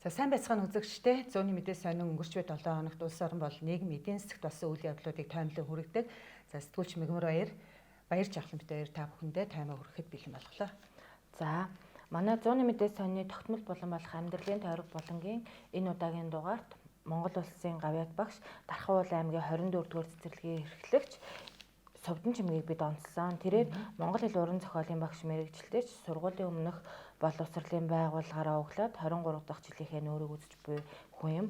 За сайн байцгаана үзэгчдээ. Зууны мэдээ сонин өнгөрч буй 7 хоногт улс орон бол нийгэм эдийн засагт болсон үйл явдлуудыг таймлан хүргэдэг. За сэтгүүлч Мигмар баяр жавхлан бид хоёр та бүхэндээ таймаа хүрэхэд бэлэн болголоо. За манай зууны мэдээ сонины тогтмол болон болох амьдралын тойрог болонгийн энэ удаагийн дугаарт Монгол улсын гавьяат багш Дархан уулын аймгийн 24-р цэцэрлэгийн эрхлэгч Совдон Чимгийг бид онцлоо. Тэрээр Монгол хэл уран зохиолын багш мэрэгчлээч сургуулийн өмнөх боловсролын байгууллагаараа өглөөд 23 дахь жилийнхээ нөөрийг үзэж буй хүн юм.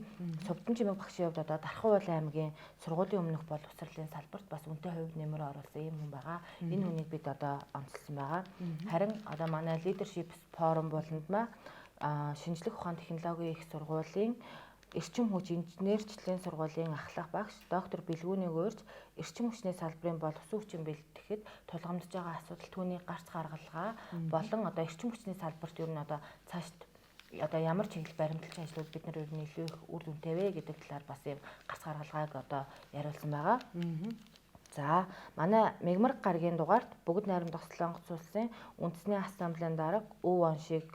Совдон Чимэг багшийн хувьд одоо Дархан уулын аймгийн сургуулийн өмнөх боловсролын салбарт бас үнэтэй хувь нэмэр оруулсан юм хүн байгаа. Энэ хүнийг бид одоо онцлсон байгаа. Харин одоо манай leadership forum болондмаа шинжлэх ухаан технологийн их сургуулийн эрчим хүч инженерчлэлийн сургуулийн ахлах багш доктор Бэлгүүнийг уурж эрчим хүчний салбарын боловсон хүчин бэлтгэхэд тулгамдж байгаа асуудал түүний гарц гаргалгаа болон одоо эрчим хүчний салбарт ер нь одоо цаашд одоо ямар чиглэл баримтлагч ажлууд бид нар ер нь илүү их үр дүнтэй вэ гэдэг талаар бас юм гарц гаргалгааг одоо яриулсан байгаа. За манай Мигмар гарагийн дугаарт бүгд найрамдах Солонгос улсын үндэсний ассамблеийн дарга Өв Оншиг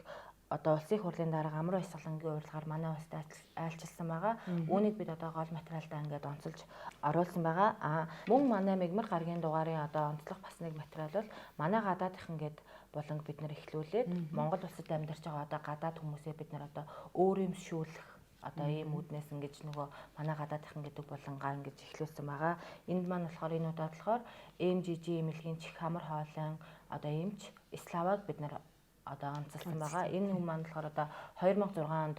одоо улсын их хурлын дарга Амар Баясгалангийн урилгаар манай улсад айлчилсан байгаа. Үүнийг бид одоо гол материалдаа ингээд онцолж оруулсан байгаа. Мөн манай Мигмар гарагийн дугаарын одоо онцлог бас нэг материал бол манай гадаадынхан гээд болон бид нар эхлүүлээд Монгол улсад амьдарч байгаа одоо гадаад хүмүүсээ бид нар одоо өөрөмшүүлэх одоо ийм үүднээс ингэж нөгөө манай гадаадынхан гэдэг болонгаа ингэж эхлүүлсэн байгаа. Энд маань болохоор энэ удаад болохоор MGG эмнэлгийн чих хамар хоолойн одоо эмч Славаг бид нар одоо онцлсан байгаа. Энэ хүн маань болохоор одоо 2006 онд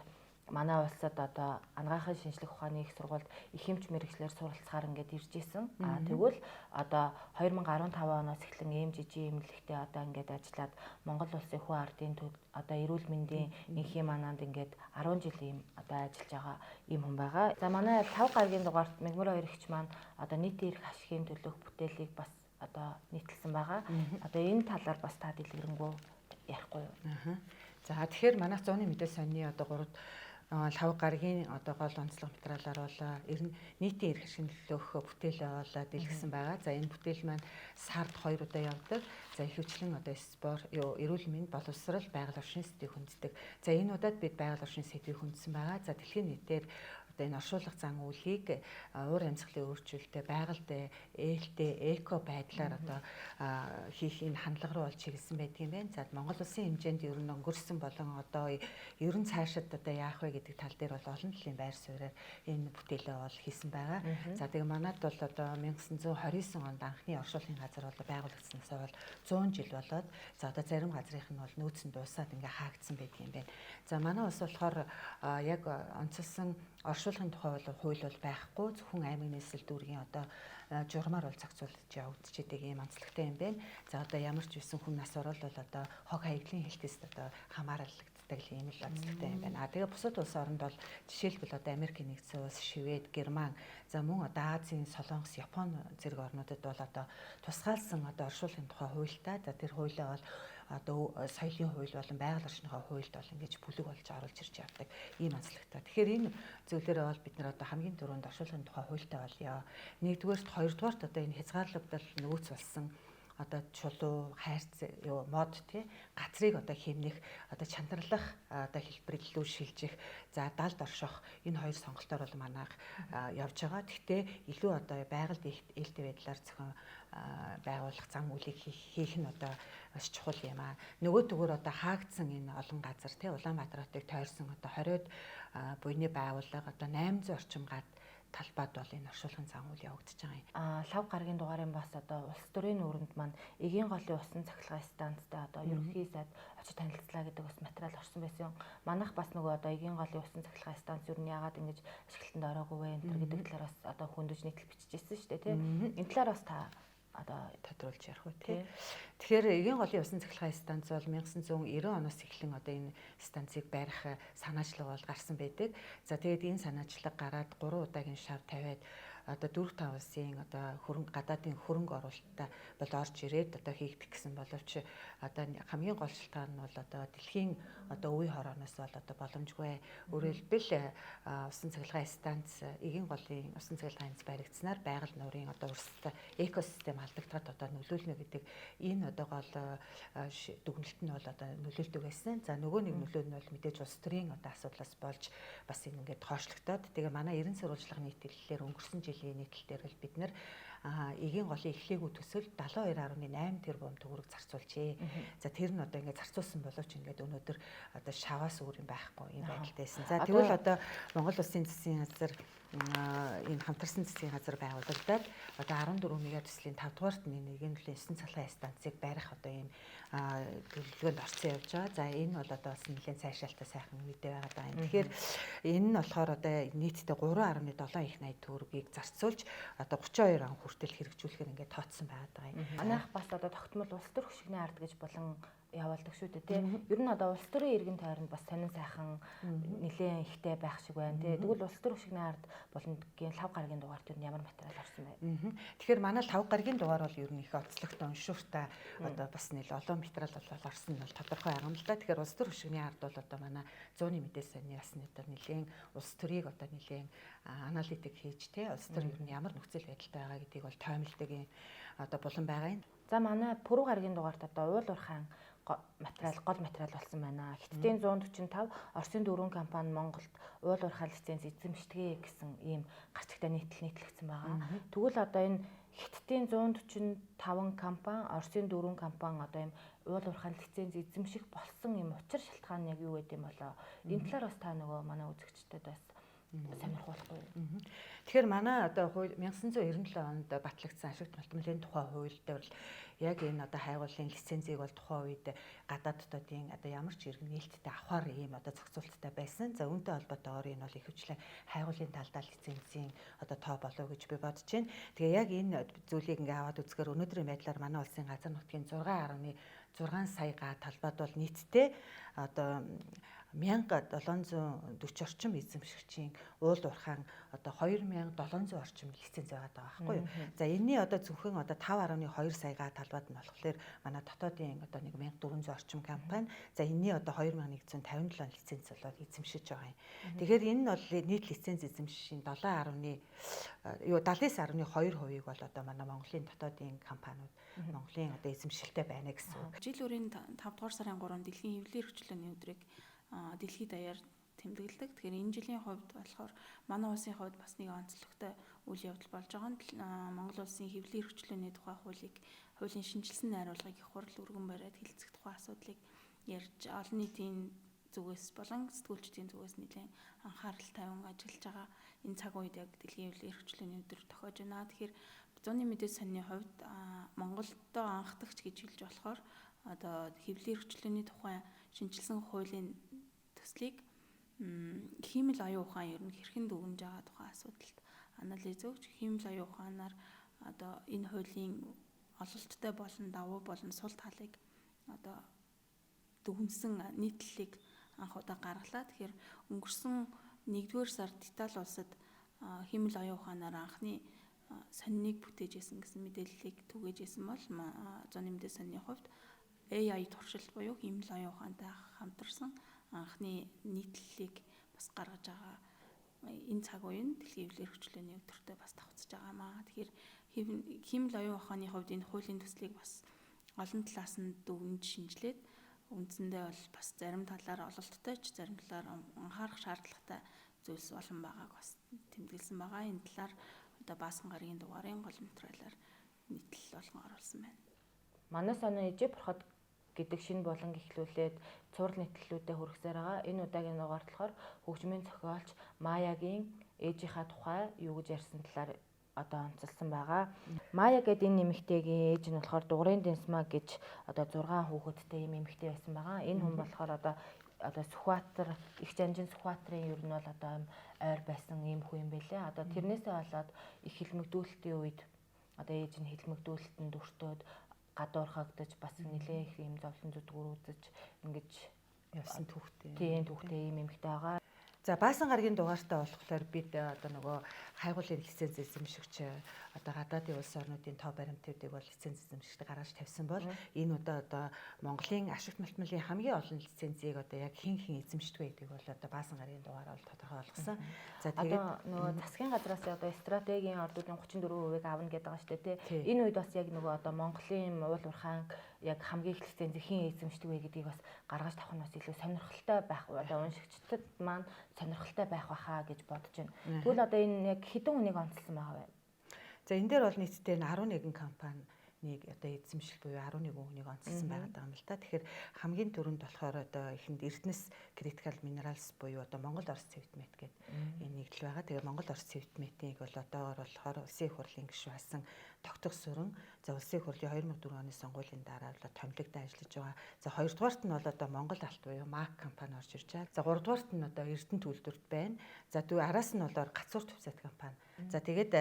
манай улсад одоо анагаахын шинжлэх ухааны их сургуульд их эмч мэрэгчлэр суралцахаар ингээд ирж исэн. Тэгвэл одоо 2015 оноос эхлэн MGG эмнэлэгтээ одоо ингээд ажиллаад Монгол улсын хүн ардын төв одоо эрүүл мэндийн инхий манаанд ингээд 10 жилийн одоо ажиллаж байгаа юм хүн байгаа. За манай 5 гарагийн дугаарт Мигмар хоёр ихч маань одоо нийтийн эрх ашигын төлөөх бүтээлийг бас одоо нийтэлсэн байгаа. Одоо энэ талаар бас та дэлгэрэнгүй ярихгүй юу? За тэгэхээр манайх зууны мэдээ сонины одоо 5 гарагийн одоо гол онцлог материалаар бол ер нь нийтийн эрх ашигын төлөөх бүтээл явуулаад дэлгэсэн байгаа. За энэ бүтээл маань сард 2 удаа явдаг. За ихэвчлэн одоо спорт, эрүүл мэнд, боловсрол, байгаль орчин сэдвийг хүнддэг. За энэ удаад бид байгаль орчин сэдвийг хүндсэн байгаа. За дэлхийн нийтээр энэ оршуулга зан үйлийг уур амьсгалын өөрчлөлтөд байгальд ээлтэй эко байдлаар одоо хийх энэ хандлага руу болж чиглэсэн байдаг юм байна. За Монгол улсын хэмжээнд ер нь өнгөрсөн болон одоо ер нь цаашид одоо яах вэ гэдэг тал дээр бол олон талын байр суурьаар энэ бүтээлээ бол хийсэн байгаа. За тэгээ манайд бол одоо 1929 онд анхны оршуулгын газар бол байгуулагдсанаас бол 100 жил болоод за одоо зарим газрынх нь бол нөөцөнд дуусаад ингээ хаагдсан байдаг юм байна. За манай улс болохоор яг онцлсан оршуулгын тухай бол хууль бол байхгүй, зөвхөн аймаг нийслэл дүүргийн одоо журмаар бол зохицуулж явагдчихэдэг ийм онцлогтой юм байна. За одоо ямар ч байсан хүн нас орол бол одоо хог хаягдлын хэлтэст одоо хамааралгддаг ийм л онцлогтой юм байна. Тэгээ бусад улс оронд бол жишээлбэл одоо Америк нэгдсэн улс, Швед, Герман, за мөн одоо Азийн Солонгос, Япони зэрэг орнуудад бол одоо тусгаалсан одоо оршуулгын тухай хуультай. За тэр хуулиа бол одоо соёлын хууль болон байгаль орчныхоо хуульд бол ингэж бүлэг болж оруулж ирж явдаг ийм онцлогтой. Тэгэхээр энэ зүйлээрээ бол бид нар одоо хамгийн түрүүнд оршуулгын тухай хуультай болёо. Нэгдүгээрт, хоёрдугаарт одоо энэ хязгаарлагдал нөөц болсон одоо чулуу, хайрц мод тий газрыг одоо хэмнэх, одоо чанарлах одоо хэлбэр илүү шилжих, за далд орших энэ хоёр сонголтоор бол манайх явж байгаа. Гэхдээ илүү одоо байгальд ээлтэй байдлаар зохион байгуулах зам үйлийг хийх нь одоо бас чухал юм аа. Нөгөө төгөр одоо хаагдсан энэ олон газар тий Улаанбаатар хотыг тойрсон одоо 20-од буйны байгууллага одоо 800 орчим гад талбайд бол энэ оршуулгын зан үйл явагдаж байгаа юм. Лав гарагийн дугаарын бас одоо улс төрийн өрөнд маань эгийн голын усан цахилгаан станцтай одоо ерөнхий сайд очиж танилцлаа гэдэг бас материал орсон байсан. Манайх бас нөгөө одоо эгийн голын усан цахилгаан станц юу нь яагаад ингэж ашиглалтанд ороогүй вэ энэ гэдэг талаар бас одоо хөндөж нийтлэл бичижсэн шүү дээ тий. Энэ талаар бас та одоо тодруулж ярих уу тий. Тэгэхээр эгийн голын усан цахилгаан станц бол 1990 оноос эхлэн одоо энэ станцыг барих санаачлага бол гарсан байдаг. За тэгээд энэ санаачлага гараад 3 удаагийн шав тавиад одоо 4-5 улсын одоо хөрөнгө гадаадын хөрөнгө оруулалттай бол орж ирээд одоо хийгдэх гэсэн боловч одоо хамгийн гол шалтгаан нь бол одоо дэлхийн одоо үе хорооноос бол одоо боломжгүй. Өөрөөр хэлбэл усан цахилгаан станц, эгийн голын усан цахилгаан станц баригдсанаар байгаль нуурын одоо урсгалтай экосистем алдагдахад одоо нөлөөлнө гэдэг энэ одоо гол дүгнэлт нь бол одоо нөлөөлдөг байсан. За нөгөө нэг нөлөө нь бол мэдээж улс төрийн одоо асуудлаас болж бас ингээд хоошлогдоод тэгээ манай эрен сурвалжлага нийтлэлээр өнгөрсөн жилийн нийтлэлээр бол бид нэр эгийн голын эхлээгүй төсөл 72.8 тэрбум төгрөг зарцуулжээ. За тэр нь одоо ингээд зарцуулсан боловч ингээд өнөөдөр одоо шаваас өөр юм байхгүй юм байдалтай байсан. За тэгвэл одоо Монгол Улсын засгийн газар энэ хамтарсан засгийн газар байгуулагдаад одоо 14 мянган төслийн 5 дугаарт нэгийн нөлөө 9 цахилгаан станцыг барих одоо ийм төлөвлөгөөнд орсон явж байгаа. За энэ бол одоо бас нэлээд сайшаалтай сайхан мэдээ байгаа даа. Тэгэхээр энэ нь болохоор одоо нийтдээ 3.7 их 80 төгрөгийг зарцуулж одоо 32 он хүртэл хэрэгжүүлэхээр ингээд тооцсон байгаа юм. Манайх бас одоо тогтмол улс төр хөшигний ард гэж болон явуулдаг шүү дээ тий. Ер нь одоо улс төрийн иргэн тойронд бас сонин сайхан нэлээд ихтэй байх шиг байна тий. Тэгвэл улс төр хөшигний ард болон лав гарагийн дугаарт ер нь ямар материал орсон бэ? Тэгэхээр манай лав гарагийн дугаар бол ер нь их онцлогтой уншууртай одоо бас нэл олон материал бол орсон нь бол тодорхой байгаа юм л да. Тэгэхээр улс төр хөшигний ард бол одоо манай 100-ны мэдээ саний бас одоо нэлээд улс төрийг одоо нэлээд аналитик хийж тий. Улс төр ер нь ямар нөхцөл байдалтай байгаа гэдгийг бол тоомлдог юм одоо булан байгаа юм. За манай Пүрэв гарагийн дугаарт одоо уул уурхайн гол материал болсон байна. Хятадын 145 Оросын 4 компани Монголд уул уурхай лиценз эзэмшдэгэ гэсэн ийм гарчигтай нийтлэгдсэн байгаа. Тэгвэл одоо энэ Хятадын 145 компани, Оросын 4 компани одоо ийм уул уурхай лиценз эзэмших болсон ийм учир шалтгаан нь яг юу гэдэг юм болоо. Энэ талаар бас та нөгөө манай үзэгчдэд бас сонирхуулахгүй. Тэгэхээр манай одоо 1997 онд батлагдсан ашигт малтмлын тухай хууль дээр яг энэ одоо хайгуулын лицензийг бол тухайн үед гадаад дотоодын одоо ямар ч иргэн нээлттэй авахар ийм одоо зохицуулттай байсан. За үүнтэй холбоотойгоор энэ бол ихэвчлэн хайгуулын талдаа лицензийн одоо тоо болов гэж би бодож байна. Тэгээ яг энэ зүйлийг ингээ аваад үзэхээр өнөөдрийн байдлаар манай улсын газар нутгийн 6.6 сая га талбайд бол нийтдээ одоо 1740 орчим эзэмшигчийн уул уурхайн одоо 2700 орчим лиценз байгаа байхгүй юу. За энэний одоо зөвхөн одоо 5.2 сая га талбайд нь болохоор манай дотоодын одоо 1400 орчим компани. За энэний одоо 2157 лиценз болоод эзэмшиж байгаа юм. Тэгэхээр энэ нь бол нийт лиценз эзэмшийн 79.2%-ийг бол одоо манай Монголын дотоодын компаниуд Монголын одоо эзэмшилтэй байна гэсэн үг. Жил үрийн 5 дугаар сарын 3-нд дэлхийн хэвлэлийн эрхчлөөний өдрийг дэлхийд даяар тэмдэглэдэг. Тэгэхээр энэ жилийн хувьд болохоор манай улсын хувьд бас нэг онцлогтой үйл явдал болж байгаа нь Монгол улсын хэвлэлийн эрхчлөөний тухай хуулийн шинжилсэн найруулгыг их хурл өргөн бариад хэлэлцэх тухай асуудлыг ярьж олон нийтийн зүгээс болон сэтгүүлчдийн зүгээс нэлээд анхаарал тавин ажиллаж байгаа. Энэ цаг үед яг дэлхийн хэвлэлийн эрхчлөөний өдөр тохиож байна. Тэгэхээр 100-ны мэдээ санийны хувьд Монголдо анхдагч гэж хэлж болохоор одоо хэвлэлийн эрхчлөөний тухай шинжилсэн хуулийн төслийг хиймэл оюун ухаан ер нь хэрхэн дүгнэж байгаа тухай асуудалд анализ өгч хиймэл оюун ухаанаар одоо энэ хуулийн ололттой болон давуу болон сул талыг одоо дүгнсэн нийтлэлийг анх удаа гаргалаа. Тэгэхээр өнгөрсөн 1-р сард Итали улсад хиймэл оюун ухаанаар анхны сониныг бүтээжсэн гэсэн мэдээллийг түгээжсэн бол 100-ны мэдээ санийны хувьд AI туршилт буюу хиймэл оюун ухаантай хамтарсан анхны нийтлэлийг бас гаргаж байгаа. Энэ цаг үеийн дэлхийн хэвлэлийн эрхчлөөний өдөртөө бас давхцаж байгаамаа. Тэгэхээр хиймэл оюун ухааны хувьд энэ хуулийн төслийг бас олон талаас нь дүгнж шинжилээд үндсэндээ бол бас зарим талаар ололттой ч зарим талаар анхаарах шаардлагатай зүйлс олон байгааг бас тэмдэглэсэн байгаа. Энэ талаар одоо Баасан гарагийн дугаарын гол материалаар нийтлэл болгон оруулсан байна. Манай сонин ижи бурхад гэдэг шинэ болон эхлүүлээд цуврал нийтлэлүүдэд хүргэсээр байгаа. Энэ удаагийн дугаарт болохоор хөгжмийн зохиолч Маягийн ээжийнхаа тухай юу гэж ярьсан талаар одоо онцлсан байгаа. Мая гэдэг энэ нэмэгтэйгийн ээж нь болохоор Дугрын Дэнсмаа гэж одоо 6 хүүхэдтэй юм эмэгтэй байсан байгаа. Энэ хүн болохоор одоо Сүхбаатар их жанжин Сүхбаатарын ер нь бол одоо ойр байсан юм хүн юм байлээ. Одоо тэрнээсээ болоод их хилмигдүүлэлтийн үед одоо ээж нь хилмигдүүлэлтэнд өртөөд гадуурхагдаж бас нэлээ их юм зовлон зүдгүүр үзэж ингэж явсан түүхтэй. Тийм түүхтэй юм эмэгтэй байгаа. За баасан гарагийн дугаартаа болохоор бид одоо нөгөө хайгуулын лиценз эзэмшигч одоо гадаадын улс орнуудын тоо баримтуудыг бол лиценз эзэмшигчд гаргаж тавьсан бол энэ одоо Монголын ашигт малтмалын хамгийн олон лицензийг одоо яг хэн эзэмшдэг вэ гэдгийг бол одоо баасан гарагийн дугаараар бол тодорхой болгосон. За тэгээд одоо нөгөө засгийн газраас одоо стратегийн ордуудын 34% авна гэдэг байгаа шүү дээ тий. Энэ үед бас яг нөгөө одоо Монголын уул уурхаан яг хамгийн их лицензийг хэн эзэмшдэг вэ гэдгийг бас гаргаж тавах нь бас илүү сонирхолтой байх. Одоо уншигчдад маань сонирхолтой байх байхаа гэж бодож байна. Тэгвэл одоо энэ яг хэдэн хүнийг онцлсан байгаа вэ? За энэ дээр бол нийтдээ 11 компани нэг одоо эзэмшил буюу 11 хүнийг онцлсан байгаа юм л та. Тэгэхээр хамгийн түрүүнд болохоор одоо ихэнд Эрдэнэс Critical Minerals буюу одоо Монгол Орос Цэвтмет гэдэг энэ нэгдэл байгаа. Тэгээ Монгол Орос Цэвтметийг бол одоогор болохоор Улсын их хурлын гишүүн асан тогтох сүрэн. За Улсын их хурлын 2004 оны сонгуулийн дараа бол томилогдсон ажиллаж байгаа. За хоёрдугаарт нь бол одоо Монгол Алт буюу МАК компани орж ирж байгаа. За гуравдугаарт нь одоо Эрдэнэ төлөвлөлт байна. За араас нь бол Гацуур Төвсөд компани. За тэгээд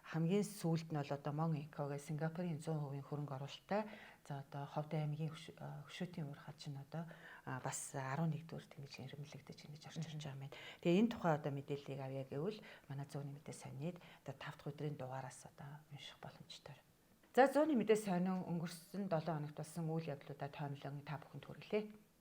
хамгийн сүүлд нь бол одоо Mon Eco гэх Сингапурын 100% хөрөнгө оруулалттай. За одоо Ховд аймгийн хөшөөтийн уурхай чинь одоо бас 11-р тэмцээн ирэмлэгдэж ингэж орж ирж байгаа юм байна. Тэгээ энэ тухай одоо мэдээллийг авъя гэвэл манай 100-ны мэдээ сонид одоо 5 дахь өдрийн дугаараас одоо унших боломжтой. За 100-ны мэдээ сонин өнгөрсөн 7 хоногт болсон үйл явдлуудаа тоомлон та бүхэнд хүргэлээ.